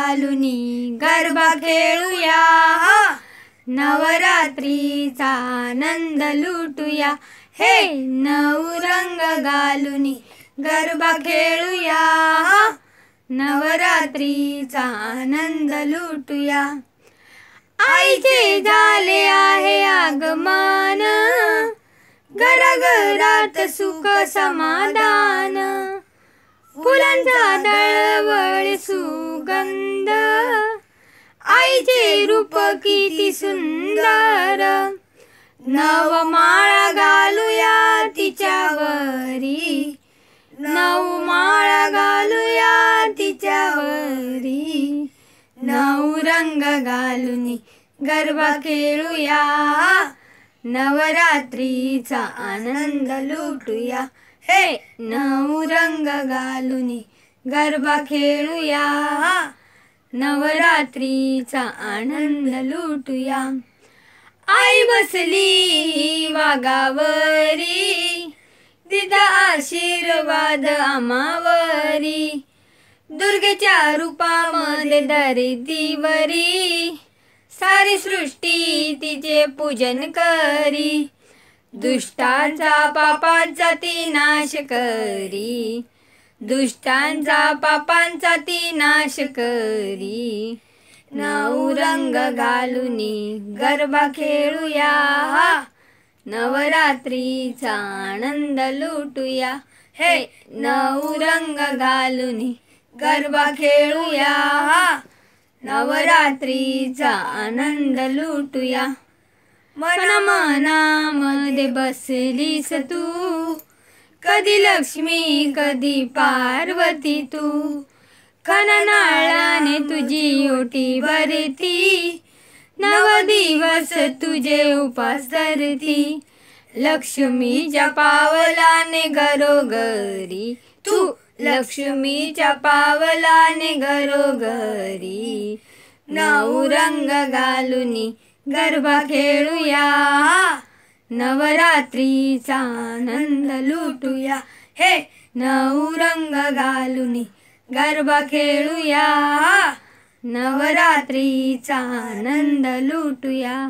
घालुनी गरबा खेळूया, नवरात्रीचा आनंद लुटूया, हे नऊ रंग घालुनी गरबा खेळूया, नवरात्रीचा आनंद लुटूया। आईचे झाले आहे आगमन, घराघरात सुख समाधान, फुलांचा दळवळ सुगंध, आईचे रूप किती सुंदर, नवमाळा घालूया तिच्यावरी, नवमाळा घालूया तिच्यावरी, नऊ रंग घालुनी गरबा खेळूया, नवरात्रीचा आनंद लुटूया, हे नऊ रंग घालुनी गरबा खेळूया, नवरात्रीचा आनंद लुटूया। आई बसली वाघावरी, तिचा आशीर्वाद आम्हावरी, दुर्गेच्या रूपामध्ये धरतीवरी, सारी सृष्टी तिचे पूजन करी, दुष्टांचा पापांचा ती नाश करी, दुष्टांचा पापांचा ती नाश करी, नऊ रंग घालुनी गरबा खेळूया, नवरात्रीचा आनंद लुटूया, हे नऊ रंग घालुनी गरबा खेळूया, नवरात्रीचा आनंद लुटूया। मनामध्ये बसलीस तू, कधी लक्ष्मी कधी पार्वती तू, खणनाळाने तुझी ओटी भरती, नव दिवस तुझे उपास धरती, लक्ष्मीच्या पावलाने घरोघरी तू, लक्ष्मीच्या पावलाने घरोघरी, नऊ रंग घालुनी गरबा खेळूया, नवरात्रीचा आनंद लुटूया, हे नऊ रंग घालुनी गरबा खेळूया, नवरात्रीचा आनंद लुटूया।